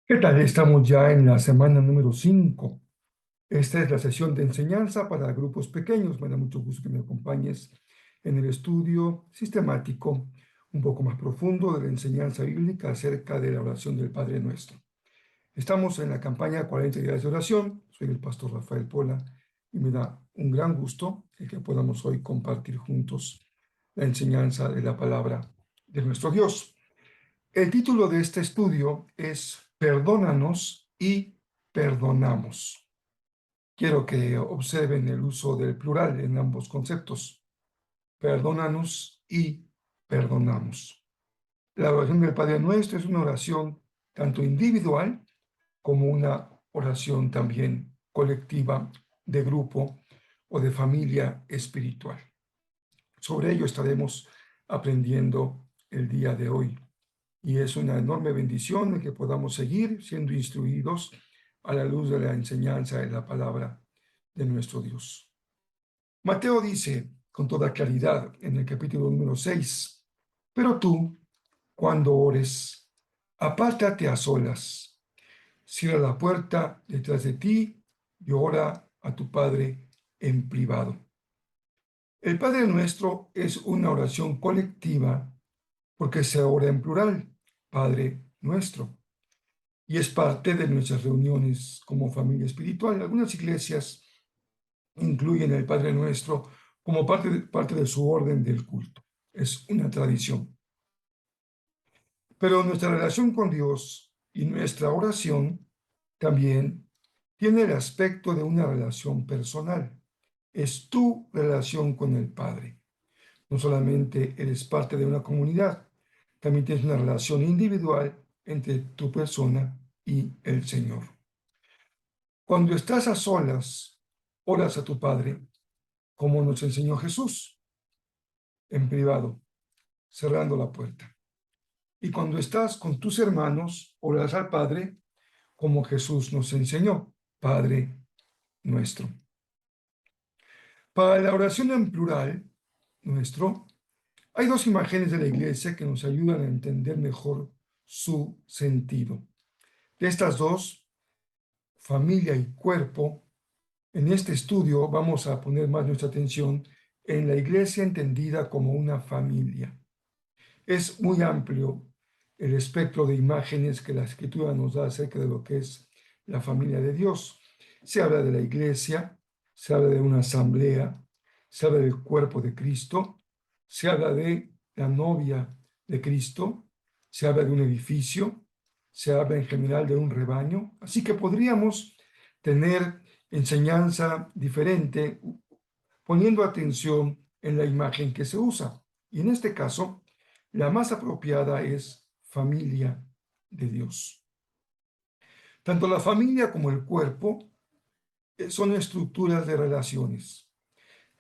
¿Qué tal? Estamos ya en la semana número 5. Esta es la sesión de enseñanza para grupos pequeños. Me da mucho gusto que me acompañes en el estudio sistemático, un poco más profundo de la enseñanza bíblica acerca de la oración del Padre Nuestro. Estamos en la campaña 40 días de oración. Soy el pastor Rafael Pola y me da un gran gusto el que podamos hoy compartir juntos la enseñanza de la palabra de nuestro Dios. El título de este estudio es Perdónanos y perdonamos. Quiero que observen el uso del plural en ambos conceptos. Perdónanos y perdonamos. La oración del Padre Nuestro es una oración tanto individual como una oración también colectiva, de grupo o de familia espiritual. Sobre ello estaremos aprendiendo el día de hoy. Y es una enorme bendición el que podamos seguir siendo instruidos a la luz de la enseñanza de la palabra de nuestro Dios. Mateo dice con toda claridad en el capítulo número 6, pero tú, cuando ores, apártate a solas, cierra la puerta detrás de ti y ora a tu Padre en privado. El Padre Nuestro es una oración colectiva porque se ora en plural, Padre Nuestro, y es parte de nuestras reuniones como familia espiritual. Algunas iglesias incluyen el Padre Nuestro como parte de su orden del culto. Es una tradición. Pero nuestra relación con Dios y nuestra oración también tiene el aspecto de una relación personal. Es tu relación con el Padre. No solamente eres parte de una comunidad, también tienes una relación individual entre tu persona y el Señor. Cuando estás a solas, oras a tu Padre, como nos enseñó Jesús, en privado, cerrando la puerta. Y cuando estás con tus hermanos, oras al Padre, como Jesús nos enseñó, Padre nuestro. Para la oración en plural, nuestro, hay dos imágenes de la iglesia que nos ayudan a entender mejor su sentido. De estas dos, familia y cuerpo, en este estudio vamos a poner más nuestra atención en la iglesia entendida como una familia. Es muy amplio el espectro de imágenes que la Escritura nos da acerca de lo que es la familia de Dios. Se habla de la iglesia, se habla de una asamblea, se habla del cuerpo de Cristo, se habla de la novia de Cristo, se habla de un edificio, se habla en general de un rebaño. Así que podríamos tener enseñanza diferente poniendo atención en la imagen que se usa. Y en este caso, la más apropiada es familia de Dios. Tanto la familia como el cuerpo son estructuras de relaciones.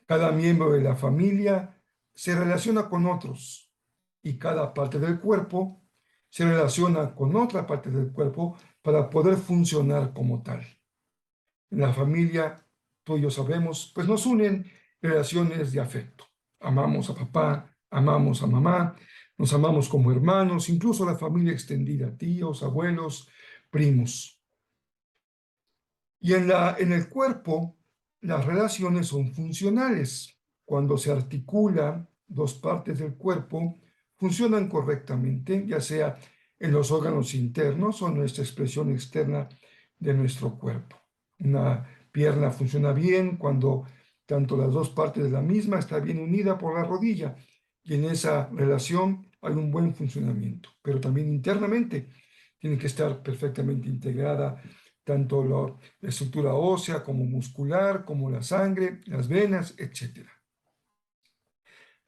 Cada miembro de la familia se relaciona con otros y cada parte del cuerpo se relaciona con otra parte del cuerpo para poder funcionar como tal. En la familia, tú y yo sabemos, pues nos unen relaciones de afecto. Amamos a papá, amamos a mamá, nos amamos como hermanos, incluso la familia extendida, tíos, abuelos, primos. Y en el cuerpo, las relaciones son funcionales. Cuando se articulan dos partes del cuerpo, funcionan correctamente, ya sea en los órganos internos o en nuestra expresión externa de nuestro cuerpo. Una pierna funciona bien cuando tanto las dos partes de la misma está bien unida por la rodilla y en esa relación hay un buen funcionamiento, pero también internamente tiene que estar perfectamente integrada tanto la estructura ósea como muscular, como la sangre, las venas, etc.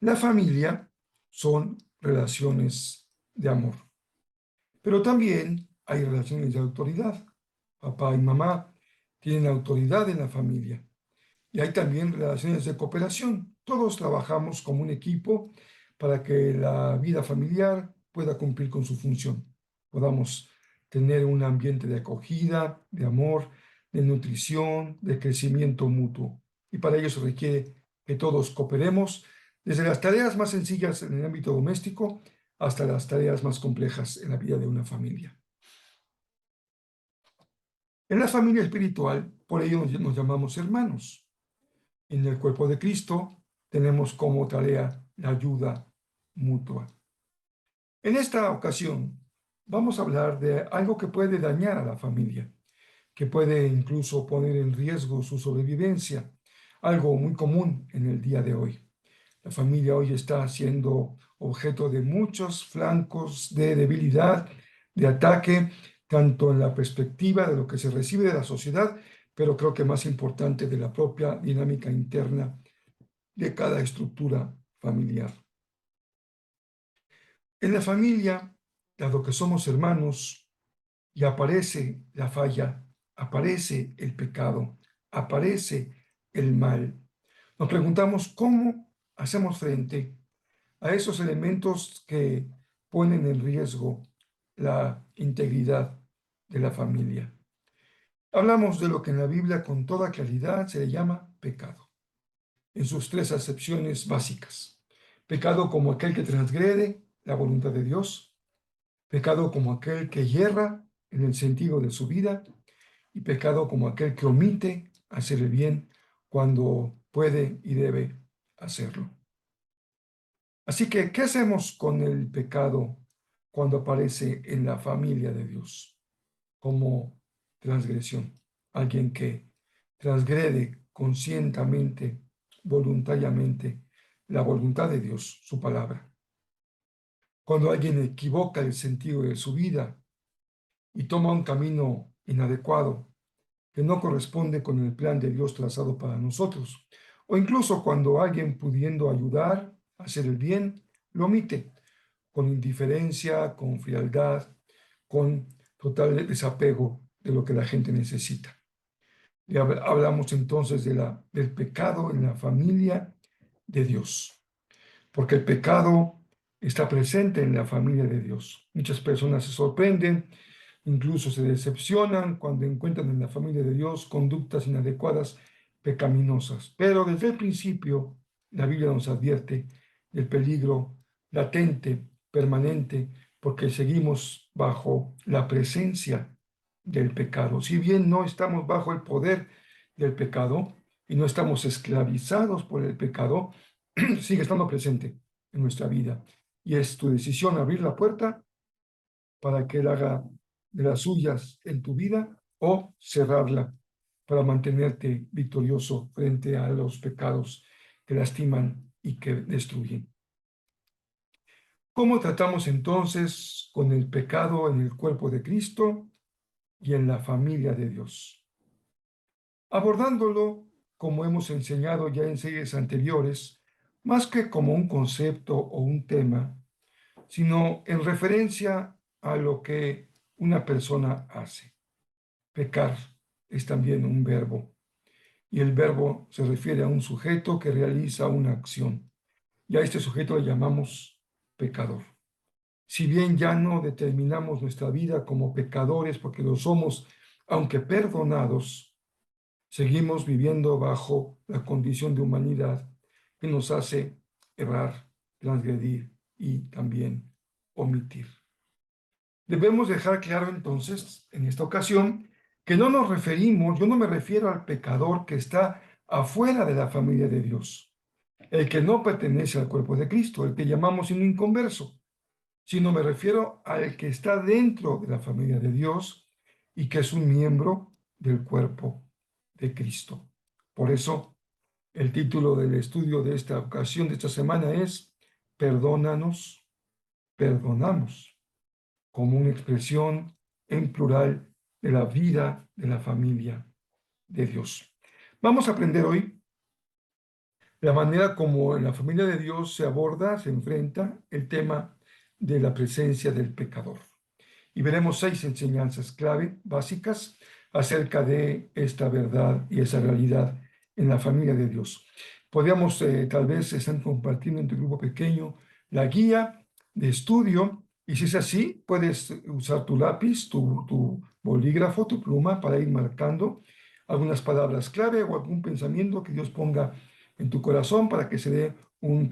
La familia son relaciones de amor, pero también hay relaciones de autoridad. Papá y mamá tienen autoridad en la familia y hay también relaciones de cooperación. Todos trabajamos como un equipo para que la vida familiar pueda cumplir con su función. Podamos tener un ambiente de acogida, de amor, de nutrición, de crecimiento mutuo. Y para ello se requiere que todos cooperemos desde las tareas más sencillas en el ámbito doméstico hasta las tareas más complejas en la vida de una familia. En la familia espiritual, por ello nos llamamos hermanos. En el cuerpo de Cristo tenemos como tarea la ayuda mutua. En esta ocasión vamos a hablar de algo que puede dañar a la familia, que puede incluso poner en riesgo su sobrevivencia, algo muy común en el día de hoy. La familia hoy está siendo objeto de muchos flancos de debilidad, de ataque, tanto en la perspectiva de lo que se recibe de la sociedad, pero creo que más importante de la propia dinámica interna de cada estructura familiar. En la familia, dado que somos hermanos y aparece la falla, aparece el pecado, aparece el mal, nos preguntamos cómo hacemos frente a esos elementos que ponen en riesgo la integridad de la familia. Hablamos de lo que en la Biblia con toda claridad se le llama pecado, en sus tres acepciones básicas. Pecado como aquel que transgrede la voluntad de Dios, pecado como aquel que yerra en el sentido de su vida y pecado como aquel que omite hacer el bien cuando puede y debe hacerlo. Así que, ¿qué hacemos con el pecado cuando aparece en la familia de Dios como transgresión? Alguien que transgrede conscientemente, voluntariamente, la voluntad de Dios, su palabra. Cuando alguien equivoca el sentido de su vida y toma un camino inadecuado que no corresponde con el plan de Dios trazado para nosotros. O incluso cuando alguien pudiendo ayudar a hacer el bien, lo omite con indiferencia, con frialdad, con total desapego de lo que la gente necesita. Y hablamos entonces del pecado en la familia de Dios, porque el pecado está presente en la familia de Dios. Muchas personas se sorprenden, incluso se decepcionan cuando encuentran en la familia de Dios conductas inadecuadas, pecaminosas. Pero desde el principio, la Biblia nos advierte del peligro latente, permanente, porque seguimos bajo la presencia del pecado. Si bien no estamos bajo el poder del pecado y no estamos esclavizados por el pecado, sigue estando presente en nuestra vida. Y es tu decisión abrir la puerta para que Él haga de las suyas en tu vida o cerrarla para mantenerte victorioso frente a los pecados que lastiman y que destruyen. ¿Cómo tratamos entonces con el pecado en el cuerpo de Cristo y en la familia de Dios? Abordándolo, como hemos enseñado ya en series anteriores, más que como un concepto o un tema, sino en referencia a lo que una persona hace. Pecar es también un verbo, y el verbo se refiere a un sujeto que realiza una acción, y a este sujeto le llamamos pecador. Si bien ya no determinamos nuestra vida como pecadores porque lo somos, aunque perdonados, seguimos viviendo bajo la condición de humanidad que nos hace errar, transgredir y también omitir. Debemos dejar claro entonces, en esta ocasión, que no nos referimos, yo no me refiero al pecador que está afuera de la familia de Dios, el que no pertenece al cuerpo de Cristo, el que llamamos un inconverso, sino me refiero al que está dentro de la familia de Dios y que es un miembro del cuerpo de Cristo. Por eso, el título del estudio de esta ocasión, de esta semana, es Perdónanos, perdonamos, como una expresión en plural de la vida de la familia de Dios. Vamos a aprender hoy la manera como en la familia de Dios se aborda, se enfrenta el tema de la presencia del pecador. Y veremos 6 enseñanzas clave, básicas, acerca de esta verdad y esa realidad en la familia de Dios. Podríamos, tal vez, están compartiendo en tu grupo pequeño la guía de estudio, y si es así, puedes usar tu lápiz, tu bolígrafo, tu pluma para ir marcando algunas palabras clave o algún pensamiento que Dios ponga en tu corazón para que se dé un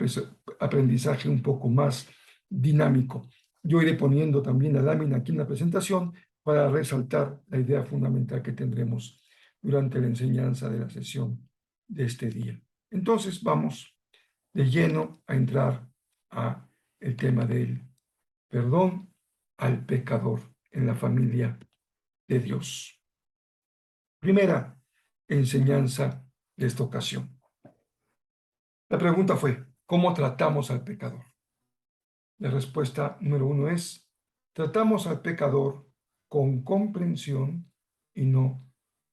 aprendizaje un poco más dinámico. Yo iré poniendo también la lámina aquí en la presentación para resaltar la idea fundamental que tendremos durante la enseñanza de la sesión de este día. Entonces vamos de lleno a entrar a el tema del perdón al pecador en la familia de Dios. Primera enseñanza de esta ocasión. La pregunta fue, ¿cómo tratamos al pecador? La respuesta número 1 es, tratamos al pecador con comprensión y no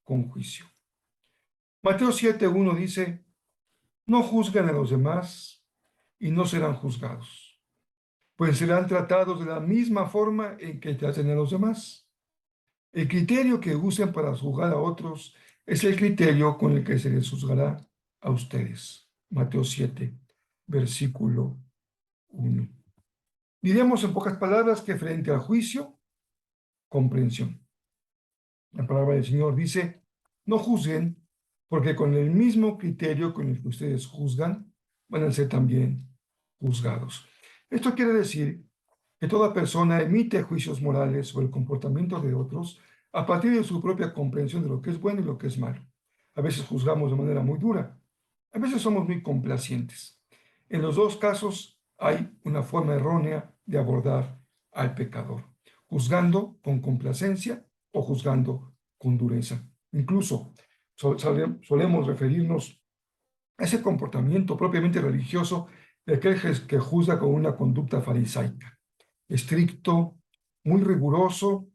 con juicio. Mateo 7:1 dice, no juzguen a los demás y no serán juzgados, pues serán tratados de la misma forma en que traten a los demás. El criterio que usen para juzgar a otros es el criterio con el que se les juzgará a ustedes. Mateo 7, versículo 1. Diremos en pocas palabras que frente al juicio, comprensión. La palabra del Señor dice, no juzguen, porque con el mismo criterio con el que ustedes juzgan, van a ser también juzgados. Esto quiere decir que toda persona emite juicios morales sobre el comportamiento de otros a partir de su propia comprensión de lo que es bueno y lo que es malo. A veces juzgamos de manera muy dura, a veces somos muy complacientes. En los dos casos hay una forma errónea de abordar al pecador, juzgando con complacencia o juzgando con dureza. Incluso solemos referirnos a ese comportamiento propiamente religioso de aquel que juzga con una conducta farisaica, estricto, muy riguroso,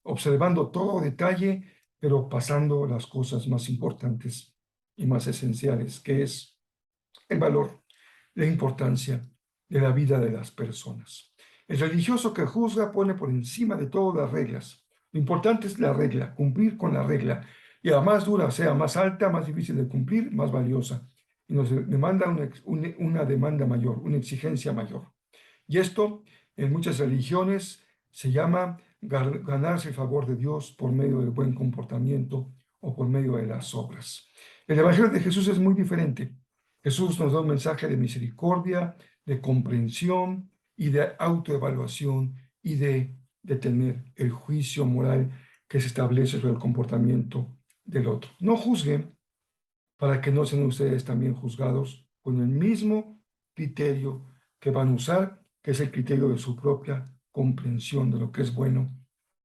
observando todo detalle, pero pasando las cosas más importantes y más esenciales, que es el valor, la importancia de la vida de las personas. El religioso que juzga pone por encima de todo las reglas. Lo importante es la regla, cumplir con la regla. Y a más dura sea, más alta, más difícil de cumplir, más valiosa. Y nos demanda una demanda mayor, una exigencia mayor. Y esto en muchas religiones se llama ganarse el favor de Dios por medio del buen comportamiento o por medio de las obras. El Evangelio de Jesús es muy diferente. Jesús nos da un mensaje de misericordia, de comprensión y de autoevaluación y de tener el juicio moral que se establece sobre el comportamiento del otro. No juzguen para que no sean ustedes también juzgados con el mismo criterio que van a usar, que es el criterio de su propia comprensión de lo que es bueno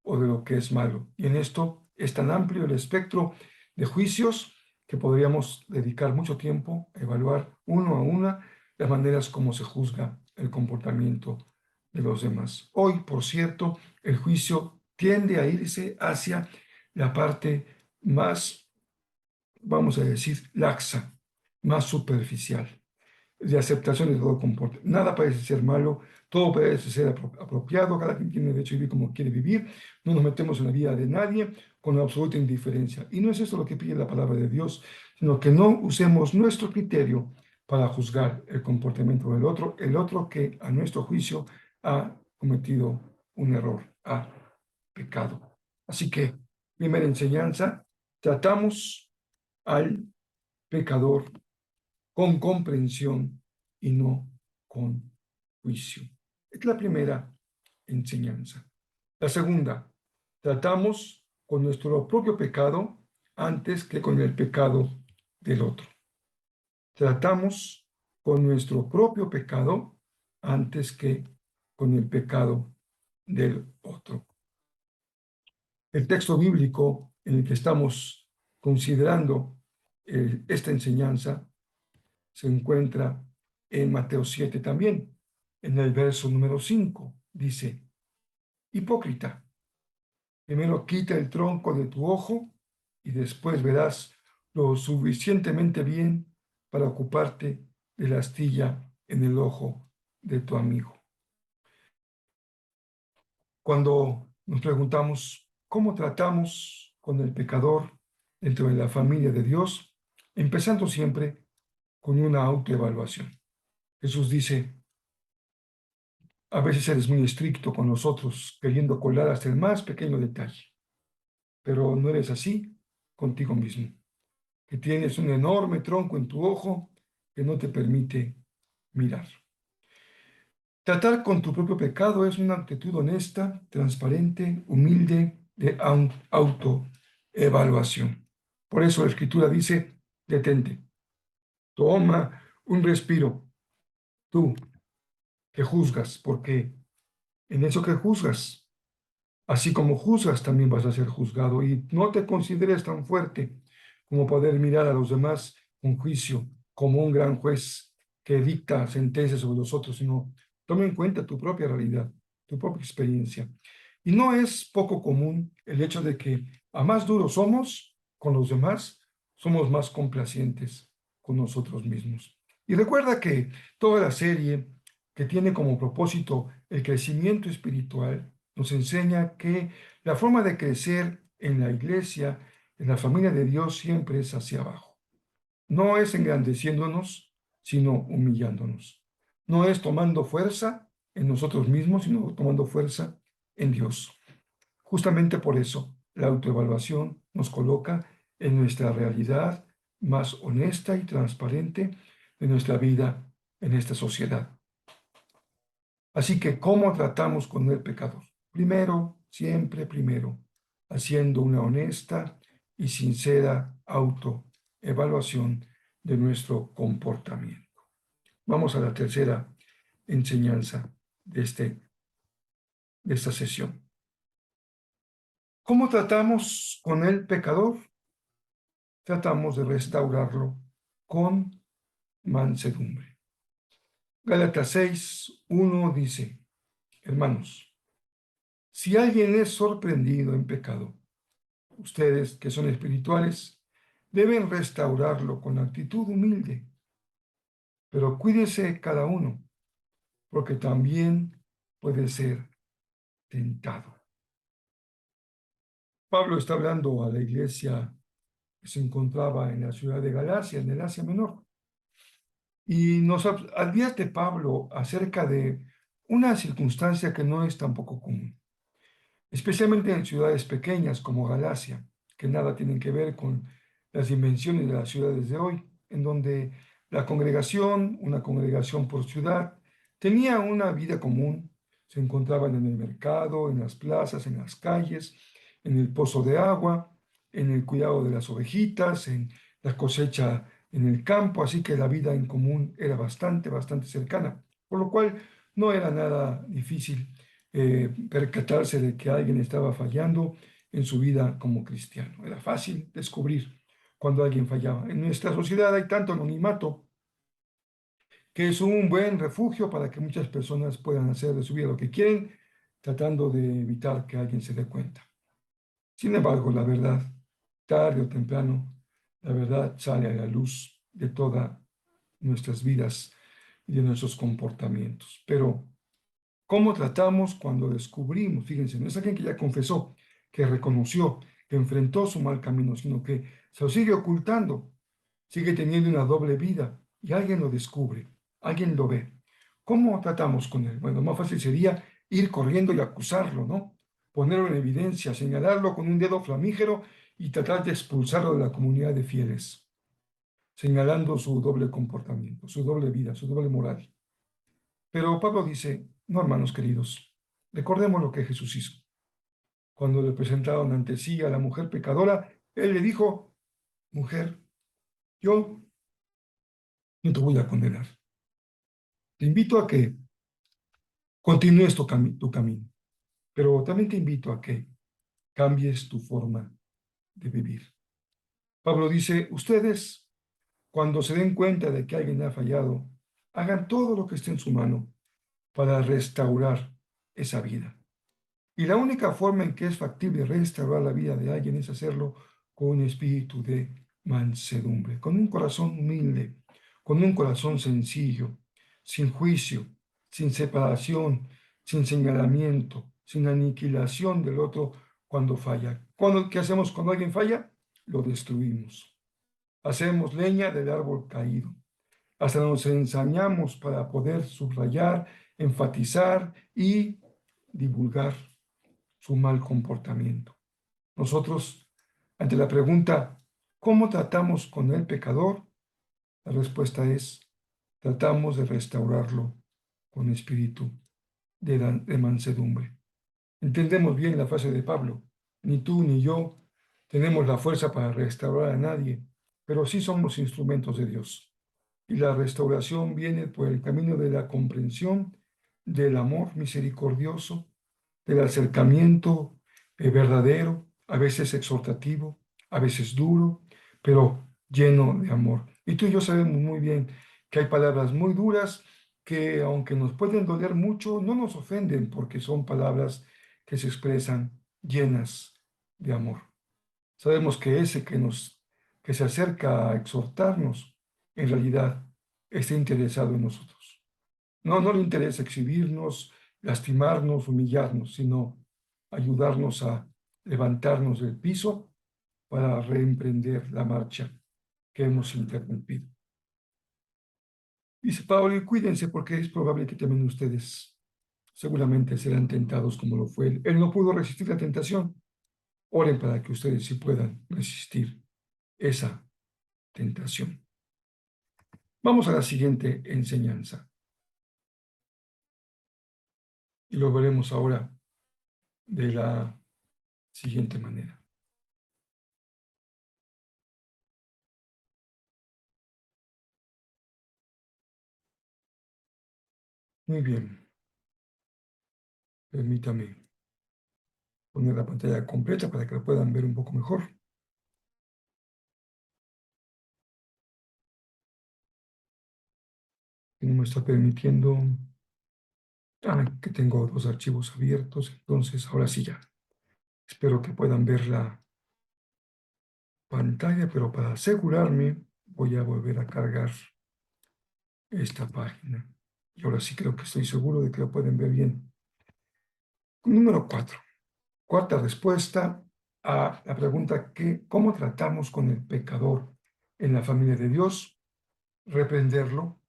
o de lo que es malo. Y en esto es tan amplio el espectro de juicios que podríamos dedicar mucho tiempo a evaluar uno a una las maneras como se juzga el comportamiento de los demás. Hoy, por cierto, el juicio tiende a irse hacia la parte más, vamos a decir, laxa, más superficial, de aceptación de todo comportamiento. Nada parece ser malo, todo parece ser apropiado, cada quien tiene derecho a vivir como quiere vivir, no nos metemos en la vida de nadie con absoluta indiferencia. Y no es eso lo que pide la palabra de Dios, sino que no usemos nuestro criterio para juzgar el comportamiento del otro, el otro que a nuestro juicio ha cometido un error, ha pecado. Así que, primera enseñanza, tratamos al pecador con comprensión y no con juicio. Es la primera enseñanza. La segunda, tratamos con nuestro propio pecado antes que con el pecado del otro. Tratamos con nuestro propio pecado antes que con el pecado del otro. El texto bíblico en el que estamos considerando esta enseñanza se encuentra en Mateo 7 también, en el verso número 5. Dice, hipócrita, primero quita el tronco de tu ojo y después verás lo suficientemente bien para ocuparte de la astilla en el ojo de tu amigo. Cuando nos preguntamos cómo tratamos con el pecador dentro de la familia de Dios, empezando siempre con una autoevaluación. Jesús dice, a veces eres muy estricto con nosotros, queriendo colar hasta el más pequeño detalle, pero no eres así contigo mismo, que tienes un enorme tronco en tu ojo que no te permite mirar. Tratar con tu propio pecado es una actitud honesta, transparente, humilde de autoevaluación. Por eso la Escritura dice, detente, toma un respiro, tú que juzgas, porque en eso que juzgas, así como juzgas, también vas a ser juzgado. Y no te consideres tan fuerte como poder mirar a los demás con juicio, como un gran juez que dicta sentencias sobre los otros, sino toma en cuenta tu propia realidad, tu propia experiencia. Y no es poco común el hecho de que a más duros somos con los demás, somos más complacientes con nosotros mismos. Y recuerda que toda la serie que tiene como propósito el crecimiento espiritual nos enseña que la forma de crecer en la iglesia, en la familia de Dios, siempre es hacia abajo. No es engrandeciéndonos, sino humillándonos. No es tomando fuerza en nosotros mismos, sino tomando fuerza en Dios. Justamente por eso, la autoevaluación nos coloca en nuestra realidad más honesta y transparente de nuestra vida en esta sociedad. Así que, ¿cómo tratamos con el pecador? Primero, siempre primero, haciendo una honesta y sincera autoevaluación de nuestro comportamiento. Vamos a la tercera enseñanza de esta sesión. ¿Cómo tratamos con el pecador? Tratamos de restaurarlo con mansedumbre. Gálatas 6:1 dice, hermanos, si alguien es sorprendido en pecado, ustedes que son espirituales deben restaurarlo con actitud humilde, pero cuídese cada uno, porque también puede ser tentado. Pablo está hablando a la iglesia que se encontraba en la ciudad de Galacia, en el Asia Menor, y nos advierte Pablo acerca de una circunstancia que no es tampoco común, especialmente en ciudades pequeñas como Galacia, que nada tienen que ver con las dimensiones de las ciudades de hoy, en donde la congregación, una congregación por ciudad, tenía una vida común, se encontraban en el mercado, en las plazas, en las calles, en el pozo de agua, en el cuidado de las ovejitas, en la cosecha en el campo, así que la vida en común era bastante cercana, por lo cual no era nada difícil percatarse de que alguien estaba fallando en su vida como cristiano. Era fácil descubrir cuando alguien fallaba. En nuestra sociedad hay tanto anonimato que es un buen refugio para que muchas personas puedan hacer de su vida lo que quieren, tratando de evitar que alguien se dé cuenta. Sin embargo, la verdad, tarde o temprano, la verdad sale a la luz de todas nuestras vidas y de nuestros comportamientos. Pero ¿cómo tratamos cuando descubrimos? Fíjense, no es alguien que ya confesó, que reconoció, que enfrentó su mal camino, sino que se lo sigue ocultando, sigue teniendo una doble vida y alguien lo descubre, alguien lo ve. ¿Cómo tratamos con él? Bueno, más fácil sería ir corriendo y acusarlo, ¿no? Ponerlo en evidencia, señalarlo con un dedo flamígero y tratar de expulsarlo de la comunidad de fieles, señalando su doble comportamiento, su doble vida, su doble moral. Pero Pablo dice, no, hermanos queridos, recordemos lo que Jesús hizo. Cuando le presentaron ante sí a la mujer pecadora, él le dijo, mujer, yo no te voy a condenar. Te invito a que continúes tu camino, pero también te invito a que cambies tu forma de vivir. Pablo dice, ustedes, cuando se den cuenta de que alguien ha fallado, hagan todo lo que esté en su mano para restaurar esa vida. Y la única forma en que es factible restaurar la vida de alguien es hacerlo con un espíritu de mansedumbre, con un corazón humilde, con un corazón sencillo, sin juicio, sin separación, sin señalamiento, sin aniquilación del otro cuando falla. ¿Qué hacemos cuando alguien falla? Lo destruimos. Hacemos leña del árbol caído. Hasta nos ensañamos para poder subrayar, enfatizar y divulgar su mal comportamiento. Nosotros, ante la pregunta, ¿cómo tratamos con el pecador? La respuesta es, tratamos de restaurarlo con espíritu de mansedumbre. Entendemos bien la frase de Pablo, ni tú ni yo tenemos la fuerza para restaurar a nadie, pero sí somos instrumentos de Dios. Y la restauración viene por el camino de la comprensión, del amor misericordioso, del acercamiento verdadero, a veces exhortativo, a veces duro, pero lleno de amor. Y tú y yo sabemos muy bien que hay palabras muy duras que, aunque nos pueden doler mucho, no nos ofenden porque son palabras que se expresan llenas de amor. Sabemos que ese que se acerca a exhortarnos, en realidad está interesado en nosotros. No le interesa exhibirnos, lastimarnos, humillarnos, sino ayudarnos a levantarnos del piso para reemprender la marcha que hemos interrumpido. Dice Pablo, y cuídense porque es probable que también ustedes seguramente serán tentados como lo fue él. Él no pudo resistir la tentación. Oren para que ustedes sí puedan resistir esa tentación. Vamos a la siguiente enseñanza y lo veremos ahora de la siguiente manera. Muy bien, permítame poner la pantalla completa para que lo puedan ver un poco mejor. No me está permitiendo que tengo dos archivos abiertos, entonces ahora sí ya. Espero que puedan ver la pantalla, pero para asegurarme voy a volver a cargar esta página. Y ahora sí creo que estoy seguro de que lo pueden ver bien. Número 4. Cuarta respuesta a la pregunta ¿cómo tratamos con el pecador en la familia de Dios? Reprenderlo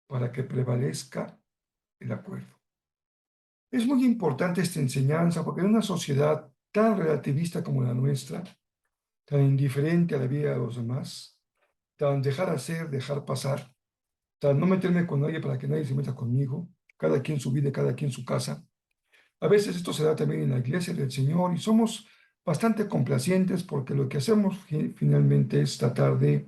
para que prevalezca el acuerdo. Es muy importante esta enseñanza porque en una sociedad tan relativista como la nuestra, tan indiferente a la vida de los demás, tan dejar hacer, dejar pasar, tan no meterme con nadie para que nadie se meta conmigo, cada quien su vida, cada quien su casa. A veces esto se da también en la iglesia del Señor y somos bastante complacientes porque lo que hacemos finalmente es tratar de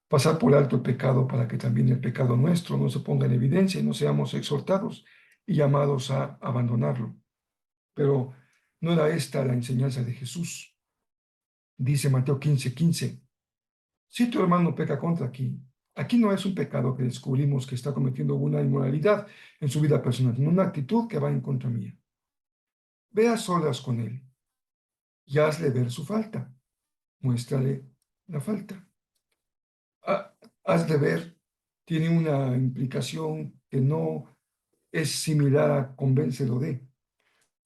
pasar por alto el pecado para que también el pecado nuestro no se ponga en evidencia y no seamos exhortados y llamados a abandonarlo. Pero no era esta la enseñanza de Jesús. Dice Mateo 15:15, si tu hermano peca contra aquí no es un pecado que descubrimos que está cometiendo una inmoralidad en su vida personal, sino una actitud que va en contra mía. Ve a solas con él y hazle ver su falta. Muéstrale la falta. Hazle ver tiene una implicación que no es similar a convéncelo de.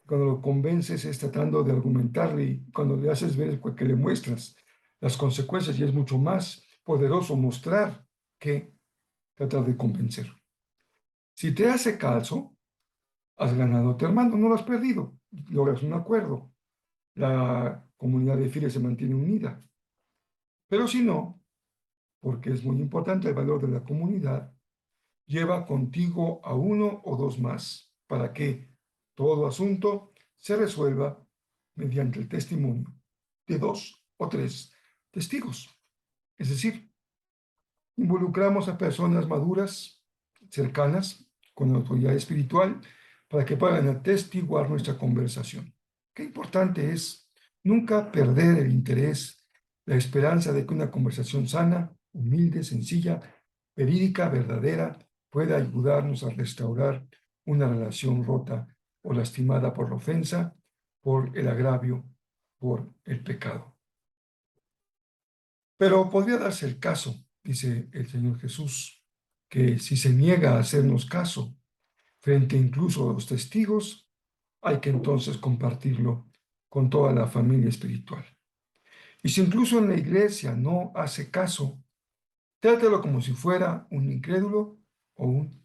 Cuando lo convences es tratando de argumentarle y cuando le haces ver que le muestras las consecuencias y es mucho más poderoso mostrar que tratar de convencer. Si te hace caso, has ganado a tu hermano, no lo has perdido, logras un acuerdo, la comunidad de fieles se mantiene unida. Pero si no, porque es muy importante el valor de la comunidad, lleva contigo a uno o dos más para que todo asunto se resuelva mediante el testimonio de dos o tres testigos. Es decir, involucramos a personas maduras, cercanas, con autoridad espiritual, para que puedan atestiguar nuestra conversación. Qué importante es nunca perder el interés, la esperanza de que una conversación sana, humilde, sencilla, verídica, verdadera, pueda ayudarnos a restaurar una relación rota o lastimada por la ofensa, por el agravio, por el pecado. Pero podría darse el caso, dice el Señor Jesús, que si se niega a hacernos caso frente incluso a los testigos, hay que entonces compartirlo con toda la familia espiritual. Y si incluso en la iglesia no hace caso, trátelo como si fuera un incrédulo o un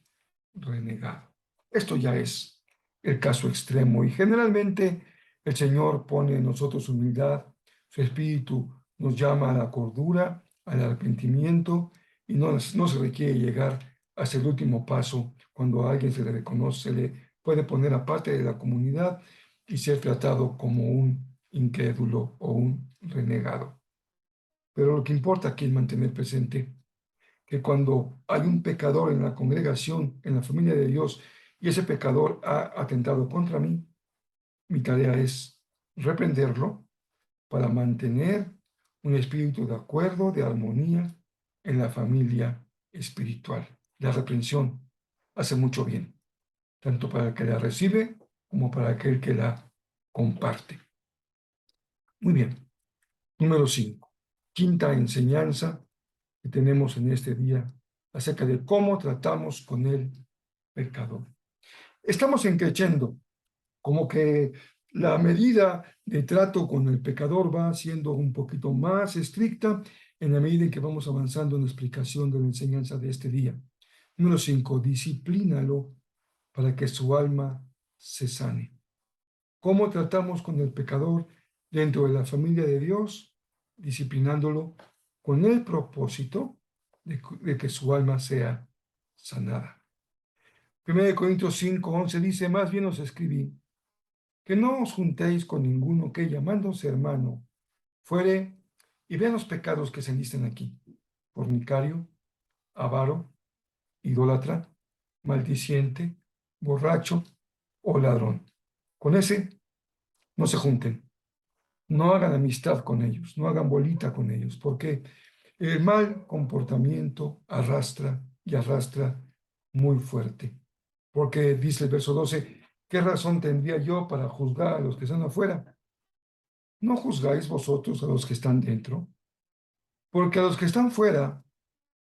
renegado. Esto ya es el caso extremo y generalmente el Señor pone en nosotros humildad, su espíritu nos llama a la cordura, al arrepentimiento y no se requiere llegar hasta el último paso cuando a alguien se le reconoce, se le puede poner aparte de la comunidad y ser tratado como un incrédulo o un renegado. Pero lo que importa aquí es mantener presente que cuando hay un pecador en la congregación, en la familia de Dios, y ese pecador ha atentado contra mí, mi tarea es reprenderlo para mantener un espíritu de acuerdo, de armonía en la familia espiritual. La reprensión hace mucho bien, tanto para el que la recibe como para aquel que la comparte. Muy bien. Número 5. Quinta enseñanza que tenemos en este día acerca de cómo tratamos con el pecador. Estamos creciendo, como que la medida de trato con el pecador va siendo un poquito más estricta en la medida en que vamos avanzando en la explicación de la enseñanza de este día. Número 5, disciplínalo para que su alma se sane. ¿Cómo tratamos con el pecador dentro de la familia de Dios? Disciplinándolo con el propósito de que su alma sea sanada. 1 Corintios 5:11 dice, más bien os escribí, que no os juntéis con ninguno que llamándose hermano fuere, y vean los pecados que se listan aquí: fornicario, avaro, idólatra, maldiciente, borracho o ladrón. Con ese no se junten, no hagan amistad con ellos, no hagan bolita con ellos, porque el mal comportamiento arrastra y arrastra muy fuerte. Porque dice el verso 12, ¿qué razón tendría yo para juzgar a los que están afuera? ¿No juzgáis vosotros a los que están dentro? Porque a los que están fuera,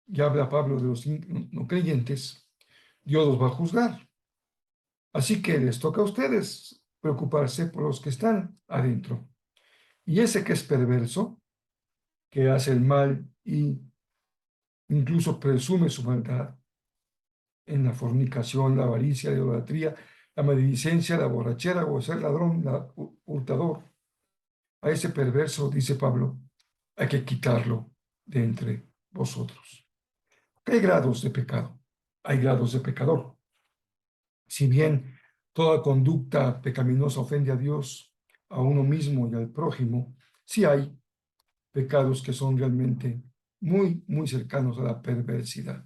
ya habla Pablo de los no creyentes, Dios los va a juzgar. Así que les toca a ustedes preocuparse por los que están adentro. Y ese que es perverso, que hace el mal y incluso presume su maldad en la fornicación, la avaricia, la idolatría, la maledicencia, la borrachera o ser ladrón, hurtador. A ese perverso, dice Pablo, hay que quitarlo de entre vosotros. Hay grados de pecado, hay grados de pecador. Si bien toda conducta pecaminosa ofende a Dios, a uno mismo y al prójimo, sí hay pecados que son realmente muy, muy cercanos a la perversidad.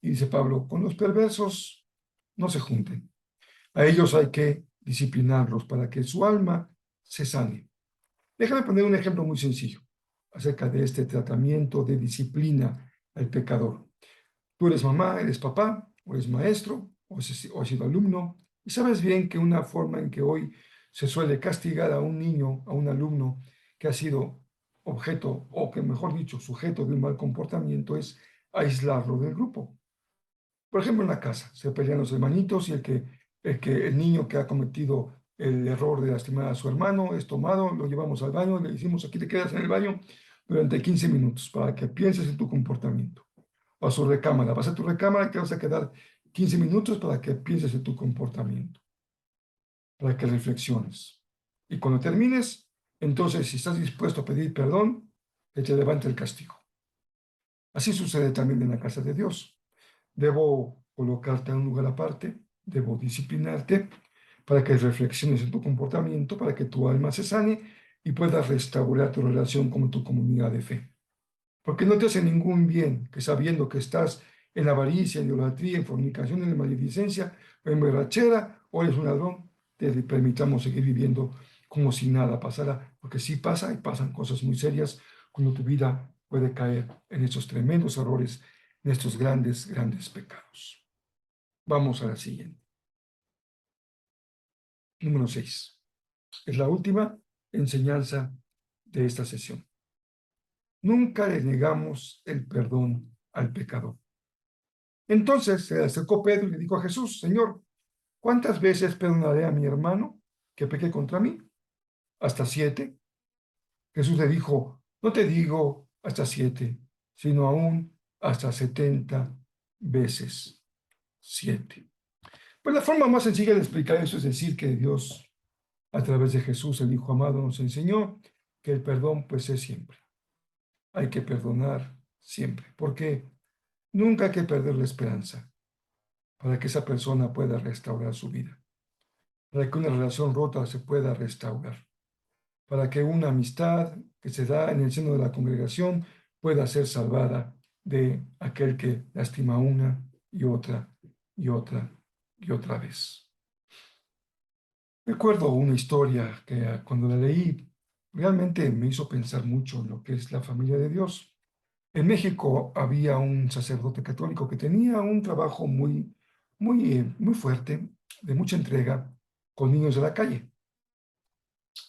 Y dice Pablo, con los perversos no se junten. A ellos hay que disciplinarlos para que su alma se sane. Déjame poner un ejemplo muy sencillo acerca de este tratamiento de disciplina al pecador. Tú eres mamá, eres papá, o eres maestro, o has sido alumno, y sabes bien que una forma en que hoy se suele castigar a un niño, a un alumno que ha sido objeto, o que mejor dicho, sujeto de un mal comportamiento, es aislarlo del grupo. Por ejemplo, en la casa se pelean los hermanitos y el niño que ha cometido el error de lastimar a su hermano es tomado, lo llevamos al baño, le decimos, aquí te quedas en el baño durante 15 minutos para que pienses en tu comportamiento. O a su recámara, vas a tu recámara y te vas a quedar 15 minutos para que pienses en tu comportamiento, para que reflexiones. Y cuando termines, entonces, si estás dispuesto a pedir perdón, que te levante el castigo. Así sucede también en la casa de Dios. Debo colocarte en un lugar aparte, debo disciplinarte para que reflexiones en tu comportamiento, para que tu alma se sane y puedas restaurar tu relación con tu comunidad de fe. Porque no te hace ningún bien que sabiendo que estás en avaricia, en idolatría, en fornicación, en maledicencia, o en borrachera, o eres un ladrón, te permitamos seguir viviendo como si nada pasara, porque sí pasa y pasan cosas muy serias cuando tu vida puede caer en estos tremendos errores, en estos grandes, grandes pecados. Vamos a la siguiente. Número 6. Es la última enseñanza de esta sesión. Nunca le negamos el perdón al pecador. Entonces se acercó Pedro y le dijo a Jesús, Señor, ¿cuántas veces perdonaré a mi hermano que peque contra mí? ¿Hasta 7? Jesús le dijo, no te digo hasta 7, sino aún hasta 70 veces 7. Pues la forma más sencilla de explicar eso es decir que Dios, a través de Jesús, el Hijo amado, nos enseñó que el perdón pues es siempre. Hay que perdonar siempre, porque nunca hay que perder la esperanza para que esa persona pueda restaurar su vida, para que una relación rota se pueda restaurar. para que una amistad que se da en el seno de la congregación pueda ser salvada de aquel que lastima una y otra y otra y otra vez. Recuerdo una historia que cuando la leí realmente me hizo pensar mucho en lo que es la familia de Dios. En México había un sacerdote católico que tenía un trabajo muy fuerte, de mucha entrega, con niños de la calle.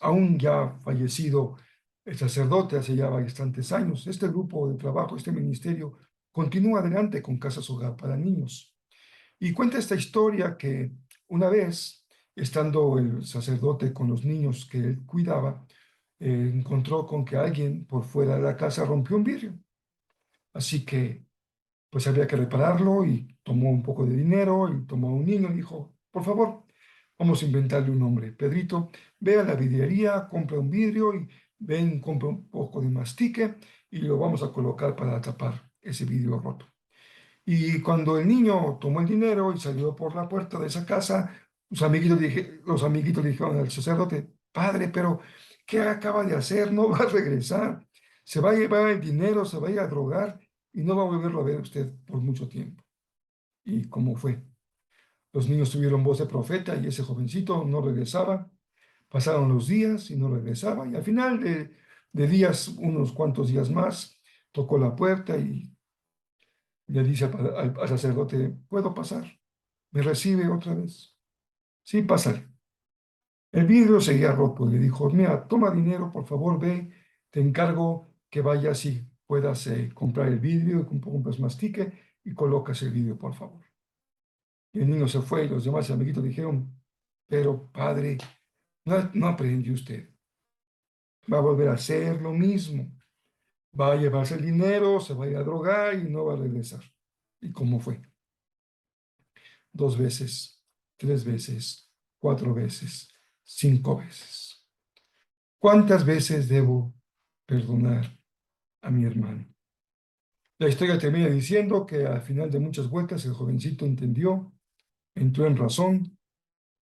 Aún ya fallecido el sacerdote hace ya bastantes años, este grupo de trabajo, este ministerio, continúa adelante con casas hogar para niños. Y cuenta esta historia que una vez, estando el sacerdote con los niños que él cuidaba, encontró con que alguien por fuera de la casa rompió un vidrio. Así que pues había que repararlo y tomó un poco de dinero y tomó a un niño y dijo, por favor, vamos a inventarle un nombre. Pedrito, ve a la vidriería, compra un vidrio y ven, compra un poco de mastique y lo vamos a colocar para tapar ese vidrio roto. Y cuando el niño tomó el dinero y salió por la puerta de esa casa, los amiguitos le dijeron al sacerdote, padre, pero ¿qué acaba de hacer? No va a regresar. Se va a llevar el dinero, se va a ir a drogar y no va a volverlo a ver usted por mucho tiempo. ¿Y cómo fue? Los niños tuvieron voz de profeta y ese jovencito no regresaba. Pasaron los días y no regresaba. Y al final de días, unos cuantos días más, tocó la puerta y le dice al sacerdote, ¿puedo pasar? ¿Me recibe otra vez? Sí, pásale. El vidrio seguía roto. Le dijo, mira, toma dinero, por favor, ve, te encargo que vayas y puedas comprar el vidrio, compras mastique y colocas el vidrio, por favor. Y el niño se fue y los demás amiguitos dijeron, pero padre, no aprendió usted. Va a volver a hacer lo mismo. Va a llevarse el dinero, se va a ir a drogar y no va a regresar. ¿Y cómo fue? 2 veces, 3 veces, 4 veces, 5 veces. ¿Cuántas veces debo perdonar a mi hermano? La historia termina diciendo que al final de muchas vueltas el jovencito entendió, entró en razón,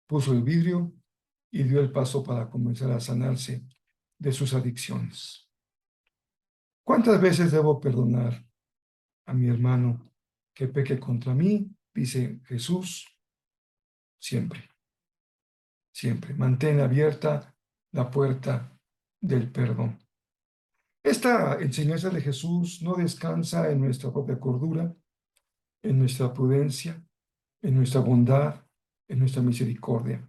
puso el vidrio y dio el paso para comenzar a sanarse de sus adicciones. ¿Cuántas veces debo perdonar a mi hermano que peque contra mí? Dice Jesús, siempre, siempre. Mantén abierta la puerta del perdón. Esta enseñanza de Jesús no descansa en nuestra propia cordura, en nuestra prudencia, en nuestra bondad, en nuestra misericordia.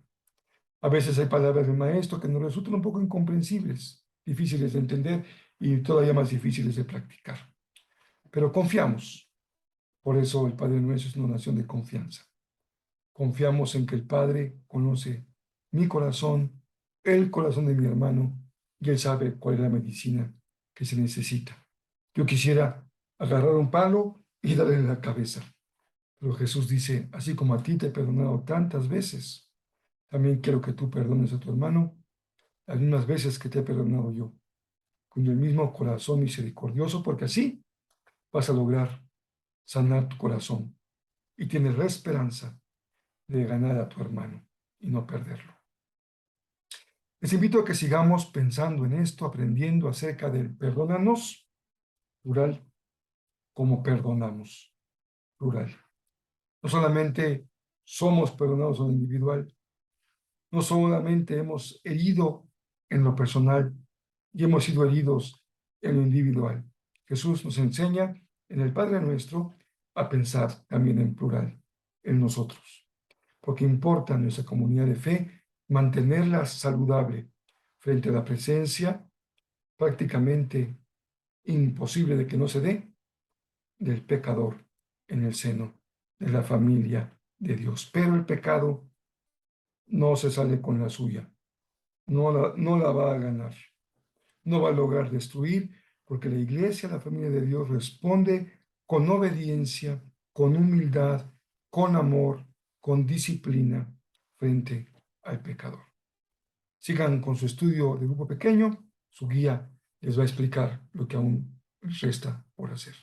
A veces hay palabras del Maestro que nos resultan un poco incomprensibles, difíciles de entender y todavía más difíciles de practicar. Pero confiamos. Por eso el Padre Nuestro es una oración de confianza. Confiamos en que el Padre conoce mi corazón, el corazón de mi hermano, y Él sabe cuál es la medicina que se necesita. Yo quisiera agarrar un palo y darle en la cabeza. Pero Jesús dice, así como a ti te he perdonado tantas veces, también quiero que tú perdones a tu hermano las mismas veces que te he perdonado yo, con el mismo corazón misericordioso, porque así vas a lograr sanar tu corazón y tienes la esperanza de ganar a tu hermano y no perderlo. Les invito a que sigamos pensando en esto, aprendiendo acerca del perdónanos, plural, como perdonamos, plural. No solamente somos perdonados en lo individual, no solamente hemos herido en lo personal y hemos sido heridos en lo individual. Jesús nos enseña en el Padre Nuestro a pensar también en plural, en nosotros, porque importa en nuestra comunidad de fe mantenerla saludable frente a la presencia prácticamente imposible de que no se dé del pecador en el seno de la familia de Dios. Pero el pecado no se sale con la suya, no la va a ganar, no va a lograr destruir, porque la iglesia, la familia de Dios, responde con obediencia, con humildad, con amor, con disciplina frente al pecador. Sigan con su estudio de grupo pequeño, su guía les va a explicar lo que aún resta por hacer.